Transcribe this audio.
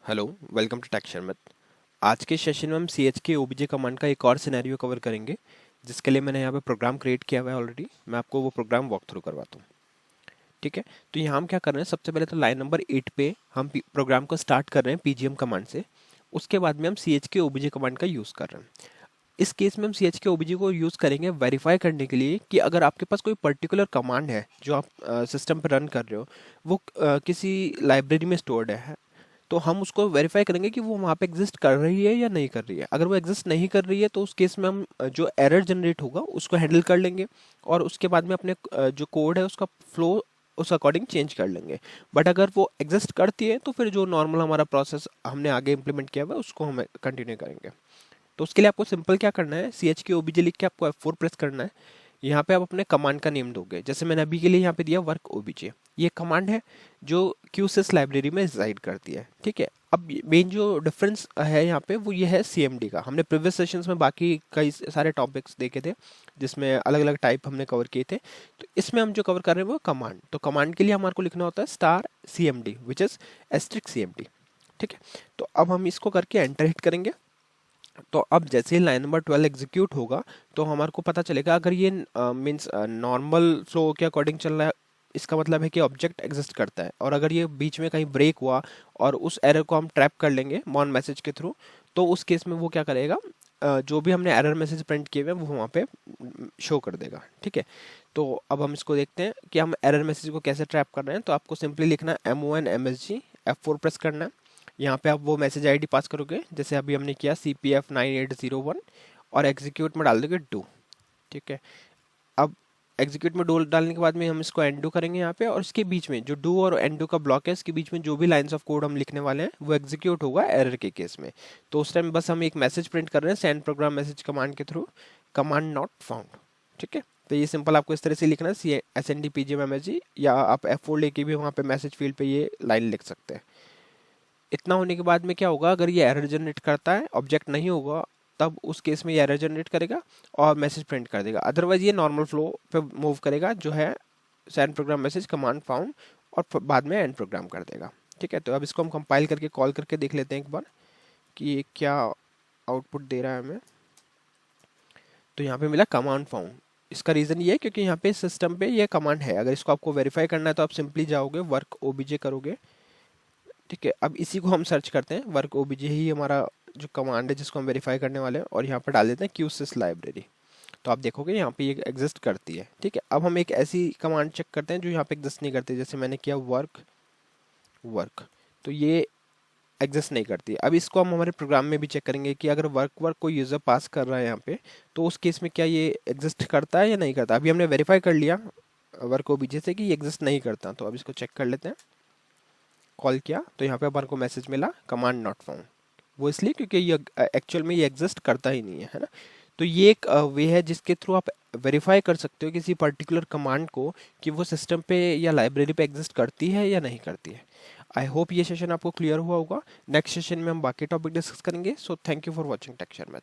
Hello, welcome to tech शर्मत। आज के सेशन में हम सी एच के ओबीजे कमांड का एक और सिनेरियो कवर करेंगे, जिसके लिए मैंने यहाँ पे प्रोग्राम क्रिएट किया हुआ है ऑलरेडी। मैं आपको वो प्रोग्राम वॉक थ्रू करवाता हूँ। ठीक है, तो यहाँ हम क्या कर रहे हैं, सबसे पहले तो लाइन नंबर 8 पे हम प्रोग्राम को स्टार्ट कर रहे हैं पीजीएम कमांड से। उसके बाद में हम सी एच के ओबीजे कमांड का यूज़ कर रहे हैं। इस केस में हम सी एच के ओबीजे को यूज़ करेंगे वेरीफाई करने के लिए कि अगर आपके पास कोई पर्टिकुलर कमांड है जो आप सिस्टम पर रन कर रहे हो, वो किसी लाइब्रेरी में स्टोर्ड है, तो हम उसको वेरीफाई करेंगे कि वो वहाँ पे एग्जिस्ट कर रही है या नहीं कर रही है। अगर वो एग्जिस्ट नहीं कर रही है तो उस केस में हम जो एरर जनरेट होगा उसको हैंडल कर लेंगे, और उसके बाद में अपने जो कोड है उसका फ्लो उस अकॉर्डिंग चेंज कर लेंगे। बट अगर वो एग्जिस्ट करती है तो फिर जो नॉर्मल हमारा प्रोसेस हमने आगे इंप्लीमेंट किया हुआ है उसको हम कंटिन्यू करेंगे। तो उसके लिए आपको सिंपल क्या करना है, सी एच के ओबीजे लिख के आपको F4 प्रेस करना है। यहाँ पे आप अपने कमांड का नेम दोगे, जैसे मैंने अभी के लिए यहाँ पे दिया वर्क ओबीजे। ये कमांड है जो क्यूसिस लाइब्रेरी में रिजाइड करती है। ठीक है, अब मेन जो डिफरेंस है यहाँ पे वो ये है सीएमडी का। हमने प्रीवियस सेशंस में बाकी कई सारे टॉपिक्स देखे थे जिसमें अलग अलग टाइप हमने कवर किए थे। तो इसमें हम जो कवर कर रहे हैं वो कमांड। तो कमांड के लिए हमारे को लिखना होता है star CMD which is asterisk CMD। ठीक है, तो अब हम इसको करके एंटर हिट करेंगे। तो अब जैसे ही लाइन नंबर 12 एग्जीक्यूट होगा तो हमारे को पता चलेगा, अगर ये मीन्स नॉर्मल फ्लो के अकॉर्डिंग चल रहा है, इसका मतलब है कि ऑब्जेक्ट एग्जिस्ट करता है। और अगर ये बीच में कहीं ब्रेक हुआ और उस एरर को हम ट्रैप कर लेंगे मॉन मैसेज के थ्रू, तो उस केस में वो क्या करेगा, जो भी हमने एरर मैसेज प्रिंट किए हुए हैं वो वहाँ पे शो कर देगा। ठीक है, तो अब हम इसको देखते हैं कि हम एरर मैसेज को कैसे ट्रैप कर रहे हैं। तो आपको सिंपली लिखना है MON MSG, F4 प्रेस करना है। यहाँ पे आप वो मैसेज आईडी पास करोगे जैसे अभी हमने किया CPF9801, और एग्जीक्यूट में डाल दोगे डू। ठीक है, अब एग्जीक्यूट में डू डालने के बाद में हम इसको एंडू करेंगे यहाँ पे, और इसके बीच में जो डू और एंडू का ब्लॉक है इसके बीच में जो भी लाइंस ऑफ कोड हम लिखने वाले हैं वो एग्जीक्यूट होगा एरर के केस में। तो उस टाइम बस हम एक मैसेज प्रिंट कर रहे हैं सेंड प्रोग्राम मैसेज कमांड के थ्रू, कमांड नॉट फाउंड। ठीक है, तो ये सिंपल आपको इस तरह से लिखना है SND PGM MSG, या आप F4 लेके भी वहाँ पे मैसेज फील्ड पे ये लाइन लिख सकते हैं। इतना होने के बाद में क्या होगा, अगर ये एरर जनरेट करता है, ऑब्जेक्ट नहीं होगा, तब उस केस में ये एरर जनरेट करेगा और मैसेज प्रिंट कर देगा। अदरवाइज ये नॉर्मल फ्लो पे मूव करेगा जो है send program message command found, और बाद में एंड प्रोग्राम कर देगा। ठीक है, तो अब इसको हम कंपाइल करके कॉल करके देख लेते हैं एक बार कि ये क्या आउटपुट दे रहा है हमें। तो यहाँ पे मिला कमांड फाउंड। इसका रीज़न ये है क्योंकि यहाँ पे सिस्टम पे ये कमांड है। अगर इसको आपको वेरीफाई करना है तो आप सिंपली जाओगे वर्क ओबीजे करोगे। ठीक है, अब इसी को हम सर्च करते हैं, वर्क ओबीजे ही हमारा जो कमांड है जिसको हम वेरीफाई करने वाले हैं, और यहाँ पर डाल देते हैं क्यूसिस लाइब्रेरी। तो आप देखोगे यहाँ पे ये एग्जिस्ट करती है। ठीक है, अब हम एक ऐसी कमांड चेक करते हैं जो यहाँ पे एग्जिस्ट नहीं करती, जैसे मैंने किया वर्क वर्क, तो ये एग्जिस्ट नहीं करती। अब इसको हम हमारे प्रोग्राम में भी चेक करेंगे कि अगर वर्क वर्क कोई यूज़र पास कर रहा है यहाँ पे, तो उस केस में क्या ये एग्जिस्ट करता है या नहीं करता। अभी हमने वेरीफाई कर लिया वर्क ओबीजे से कि ये एग्जिस्ट नहीं करता, तो अब इसको चेक कर लेते हैं। कॉल किया तो यहाँ पे हमारे को मैसेज मिला कमांड नॉट फाउंड। वो इसलिए क्योंकि ये एक्चुअल में ये एग्जिस्ट करता ही नहीं है ना। तो ये एक वे है जिसके थ्रू आप वेरीफाई कर सकते हो किसी पर्टिकुलर कमांड को कि वो सिस्टम पे या लाइब्रेरी पे एग्जिस्ट करती है या नहीं करती है। आई होप ये सेशन आपको क्लियर हुआ होगा। नेक्स्ट सेशन में हम बाकी टॉपिक डिस्कस करेंगे। So thank you for watching tech Sharma.